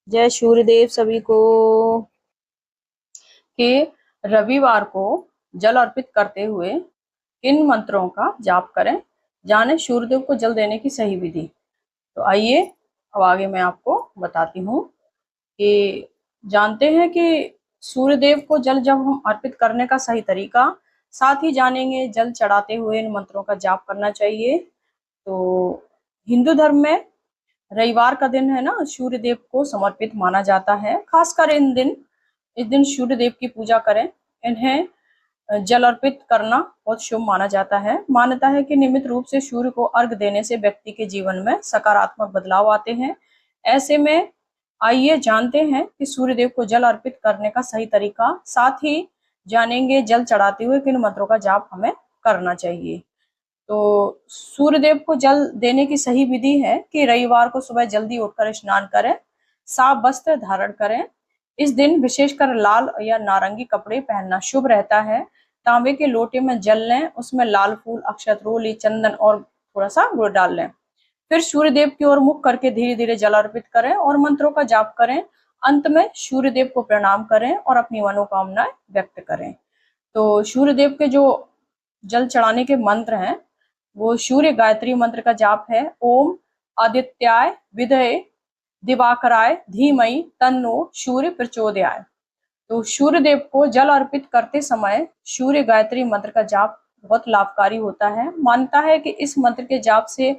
जय सूर्यदेव सभी को। कि रविवार को जल अर्पित करते हुए किन मंत्रों का जाप करें, जाने सूर्यदेव को जल देने की सही विधि। तो आइए अब आगे मैं आपको बताती हूँ कि जानते हैं कि सूर्यदेव को जल जब हम अर्पित करने का सही तरीका, साथ ही जानेंगे जल चढ़ाते हुए इन मंत्रों का जाप करना चाहिए। तो हिंदू धर्म में रविवार का दिन है ना, सूर्य देव को समर्पित माना जाता है। खासकर इस दिन सूर्य देव की पूजा करें, इन्हें जल अर्पित करना बहुत शुभ माना जाता है। मान्यता है कि नियमित रूप से सूर्य को अर्घ देने से व्यक्ति के जीवन में सकारात्मक बदलाव आते हैं। ऐसे में आइए जानते हैं कि सूर्य देव को जल अर्पित करने का सही तरीका, साथ ही जानेंगे जल चढ़ाते हुए किन मंत्रों का जाप हमें करना चाहिए। तो सूर्यदेव को जल देने की सही विधि है कि रविवार को सुबह जल्दी उठकर स्नान करें, साफ वस्त्र धारण करें। इस दिन विशेषकर लाल या नारंगी कपड़े पहनना शुभ रहता है। तांबे के लोटे में जल लें, उसमें लाल फूल, अक्षत, रोली, चंदन और थोड़ा सा गुड़ डाल लें। फिर सूर्यदेव की ओर मुख करके धीरे धीरे जल अर्पित करें और मंत्रों का जाप करें। अंत में सूर्यदेव को प्रणाम करें और अपनी मनोकामनाएं व्यक्त करें। तो सूर्यदेव के जो जल चढ़ाने के मंत्र हैं, वो सूर्य गायत्री मंत्र का जाप है। ओम आदित्याय विदये दिवाकराय धीमहि तन्नो सूर्य प्रचोदयाय। तो सूर्य देव को जल अर्पित करते समय सूर्य गायत्री मंत्र का जाप बहुत लाभकारी होता है। मान्यता है कि इस मंत्र के जाप से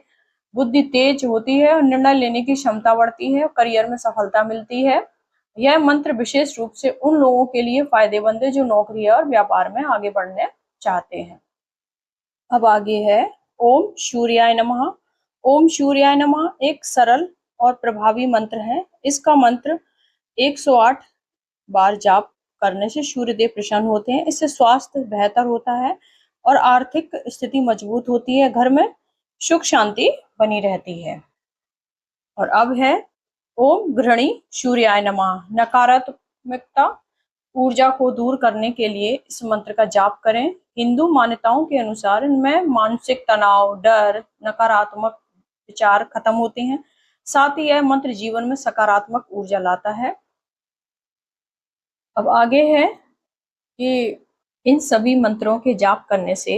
बुद्धि तेज होती है और निर्णय लेने की क्षमता बढ़ती है, करियर में सफलता मिलती है। यह मंत्र विशेष रूप से उन लोगों के लिए फायदेमंद है जो नौकरी और व्यापार में आगे बढ़ने चाहते हैं। अब आगे है ओम सूर्याय नमः। ओम सूर्याय नमः एक सरल और प्रभावी मंत्र है। इसका मंत्र 108 बार जाप करने से सूर्यदेव प्रसन्न होते हैं। इससे स्वास्थ्य बेहतर होता है और आर्थिक स्थिति मजबूत होती है। घर में सुख शांति बनी रहती है। और अब है ओम गृहणी सूर्याय नमः। नकारात्मकता ऊर्जा को दूर करने के लिए इस मंत्र का जाप करें। हिंदू मान्यताओं के अनुसार इनमें मानसिक तनाव, डर, नकारात्मक विचार खत्म होते हैं। साथ ही यह मंत्र जीवन में सकारात्मक ऊर्जा लाता है। अब आगे है कि इन सभी मंत्रों के जाप करने से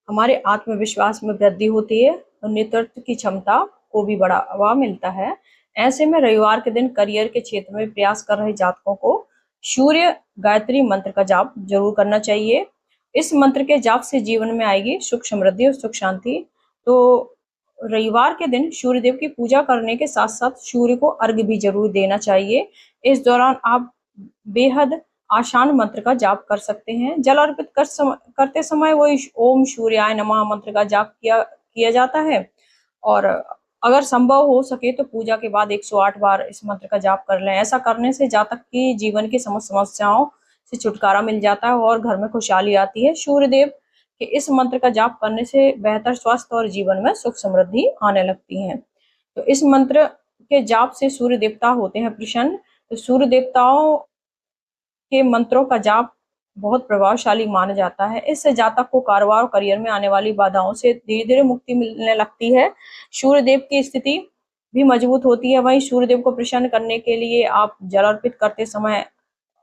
हमारे आत्मविश्वास में वृद्धि होती है और नेतृत्व की क्षमता को भी बढ़ावा मिलता है। ऐसे में रविवार के दिन करियर के क्षेत्र में प्रयास कर रहे जातकों को सूर्य गायत्री मंत्र का जाप जरूर करना चाहिए। इस मंत्र के जाप से जीवन में आएगी सुख समृद्धि और सुख शांति। तो रविवार के दिन सूर्य देव की पूजा करने के साथ साथ सूर्य को अर्घ्य भी जरूर देना चाहिए। इस दौरान आप बेहद आसान मंत्र का जाप कर सकते हैं। जल अर्पित करते समय वही ओम सूर्याय नमः मंत्र का जाप किया जाता है। और अगर संभव हो सके तो पूजा के बाद 108 बार इस मंत्र का जाप कर लें। ऐसा करने से जातक की जीवन की समस्त समस्याओं से छुटकारा मिल जाता है और घर में खुशहाली आती है। सूर्यदेव के इस मंत्र का जाप करने से बेहतर स्वास्थ्य और जीवन में सुख समृद्धि आने लगती है। तो इस मंत्र के जाप से सूर्य देवता होते हैं प्रसन्न। तो सूर्य देवताओं के मंत्रों का जाप बहुत प्रभावशाली माना जाता है। इससे जातक को कारोबार और करियर में आने वाली बाधाओं से धीरे धीरे मुक्ति मिलने लगती है। सूर्य देव की स्थिति भी मजबूत होती है। वहीं सूर्य देव को प्रसन्न करने के लिए आप जल अर्पित करते समय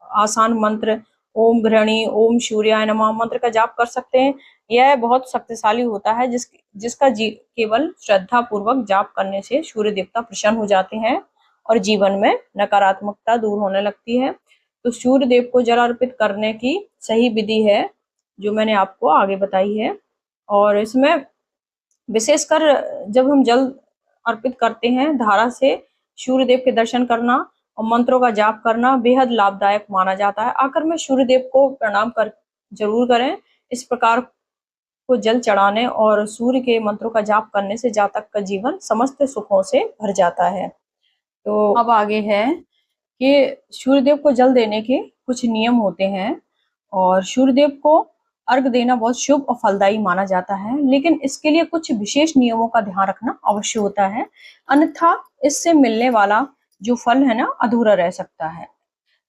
आसान मंत्र ओम गृहणी ओम सूर्याय नमः मंत्र का जाप कर सकते हैं। यह बहुत शक्तिशाली होता है, जिसका केवल श्रद्धा पूर्वक जाप करने से सूर्य देवता प्रसन्न हो जाते हैं और जीवन में नकारात्मकता दूर होने लगती है। तो सूर्य देव को जल अर्पित करने की सही विधि है जो मैंने आपको आगे बताई है। और इसमें विशेषकर जब हम जल अर्पित करते हैं, धारा से सूर्य देव के दर्शन करना और मंत्रों का जाप करना बेहद लाभदायक माना जाता है। आखिर में सूर्य देव को प्रणाम कर जरूर करें। इस प्रकार को जल चढ़ाने और सूर्य के मंत्रों का जाप करने से जातक का जीवन समस्त सुखों से भर जाता है। तो अब आगे है कि सूर्यदेव को जल देने के कुछ नियम होते हैं और सूर्यदेव को अर्घ देना बहुत शुभ और फलदायी माना जाता है, लेकिन इसके लिए कुछ विशेष नियमों का ध्यान रखना अवश्य होता है, अन्यथा इससे मिलने वाला जो फल है ना अधूरा रह सकता है।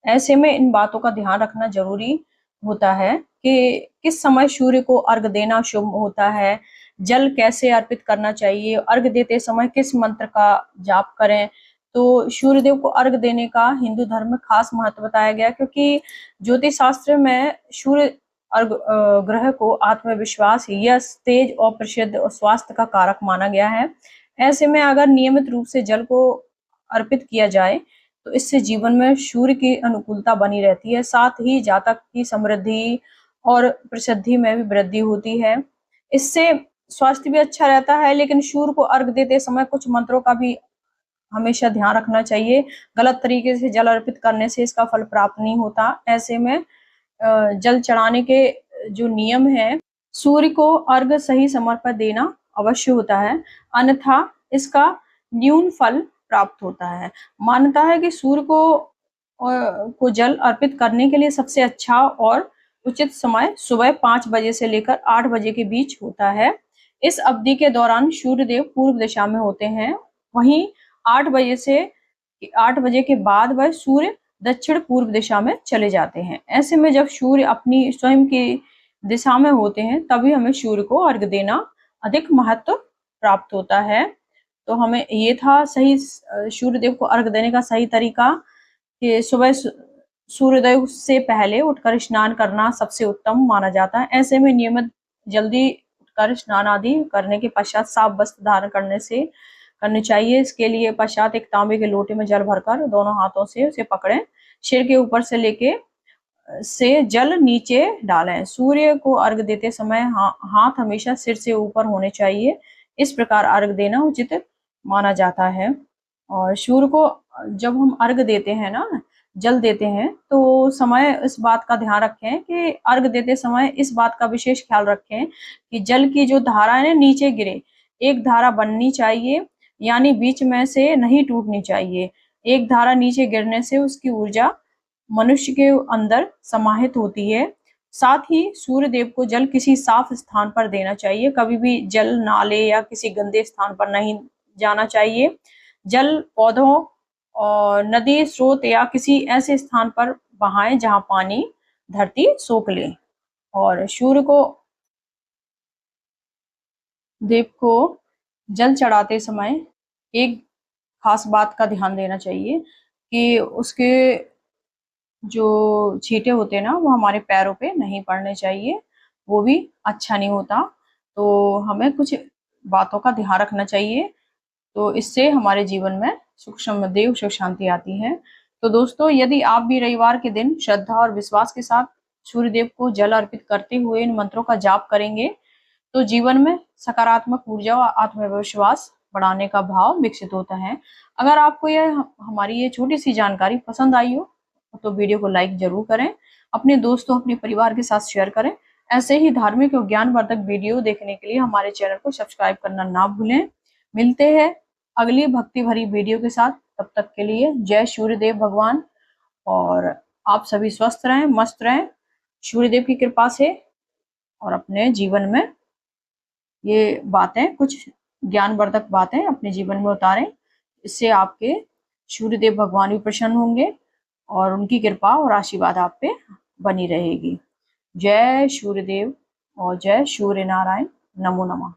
ऐसे में इन बातों का ध्यान रखना जरूरी होता है कि किस समय सूर्य को अर्घ देना शुभ होता है, जल कैसे अर्पित करना चाहिए, अर्घ देते समय किस मंत्र का जाप करें। तो सूर्यदेव को अर्घ देने का हिंदू धर्म में खास महत्व बताया गया, क्योंकि ज्योतिष शास्त्र में सूर्य अर्घ ग्रह को आत्मविश्वास, यश, तेज और प्रसिद्ध और स्वास्थ्य का कारक माना गया है। ऐसे में अगर नियमित रूप से जल को अर्पित किया जाए तो इससे जीवन में सूर्य की अनुकूलता बनी रहती है, साथ ही जातक की समृद्धि और प्रसिद्धि में भी वृद्धि होती है। इससे स्वास्थ्य भी अच्छा रहता है। लेकिन सूर्य को अर्घ देते समय कुछ मंत्रों का भी हमेशा ध्यान रखना चाहिए। गलत तरीके से जल अर्पित करने से इसका फल प्राप्त नहीं होता। ऐसे में जल चढ़ाने के जो नियम है, सूर्य को अर्घ सही समय पर देना अवश्य होता है, अन्यथा इसका न्यून फल प्राप्त होता है। मान्यता है कि सूर्य को जल अर्पित करने के लिए सबसे अच्छा और उचित समय सुबह 5 बजे से लेकर 8 बजे के बीच होता है। इस अवधि के दौरान सूर्यदेव पूर्व दिशा में होते हैं। वहीं 8 बजे के बाद वह सूर्य दक्षिण पूर्व दिशा में चले जाते हैं। ऐसे में जब सूर्य अपनी स्वयं की दिशा में होते हैं तभी हमें सूर्य को अर्घ देना अधिक महत्व प्राप्त होता है। तो हमें ये था सही सूर्यदेव को अर्घ देने का सही तरीका कि सुबह सूर्योदय से पहले उठकर स्नान करना सबसे उत्तम माना जाता है। ऐसे में नियमित जल्दी उठकर स्नान आदि करने के पश्चात साफ वस्त्र धारण करने चाहिए। इसके लिए पश्चात एक तांबे के लोटे में जल भरकर दोनों हाथों से उसे पकड़ें, सिर के ऊपर से लेके से जल नीचे डालें। सूर्य को अर्घ देते समय हाथ हमेशा सिर से ऊपर होने चाहिए। इस प्रकार अर्घ देना उचित माना जाता है। और सूर्य को जब हम अर्घ देते हैं ना, जल देते हैं, तो समय इस बात का ध्यान रखें कि अर्घ देते समय इस बात का विशेष ख्याल रखें कि जल की जो धारा है ना नीचे गिरे। एक धारा बननी चाहिए, यानी बीच में से नहीं टूटनी चाहिए। एक धारा नीचे गिरने से उसकी ऊर्जा मनुष्य के अंदर समाहित होती है। साथ ही सूर्य देव को जल किसी साफ स्थान पर देना चाहिए। कभी भी जल नाले या किसी गंदे स्थान पर नहीं जाना चाहिए। जल पौधों और नदी, स्रोत या किसी ऐसे स्थान पर बहाएं जहां पानी धरती सोख ले। और सूर्य को देव को जल चढ़ाते समय एक खास बात का ध्यान देना चाहिए कि उसके जो छींटे होते हैं ना वो हमारे पैरों पे नहीं पड़ने चाहिए, वो भी अच्छा नहीं होता। तो हमें कुछ बातों का ध्यान रखना चाहिए, तो इससे हमारे जीवन में सुख समृद्धि सुख शांति आती है। तो दोस्तों, यदि आप भी रविवार के दिन श्रद्धा और विश्वास के साथ सूर्यदेव को जल अर्पित करते हुए इन मंत्रों का जाप करेंगे तो जीवन में सकारात्मक ऊर्जा और आत्मविश्वास बढ़ाने का भाव विकसित होता है। अगर आपको हमारी ये छोटी सी जानकारी पसंद आई हो तो वीडियो को लाइक जरूर करें, अपने दोस्तों अपने परिवार के साथ शेयर करें। ऐसे ही धार्मिक और ज्ञानवर्धक वीडियो देखने के लिए हमारे चैनल को सब्सक्राइब करना ना भूलें। मिलते हैं अगली भक्ति भरी वीडियो के साथ। तब तक के लिए जय सूर्यदेव भगवान, और आप सभी स्वस्थ रहें, मस्त रहें सूर्यदेव की कृपा से, और अपने जीवन में ये बातें, कुछ ज्ञानवर्धक बातें अपने जीवन में उतारें। इससे आपके सूर्यदेव भगवान भी प्रसन्न होंगे और उनकी कृपा और आशीर्वाद आप पे बनी रहेगी। जय सूर्यदेव और जय सूर्य नारायण। नमो नमः।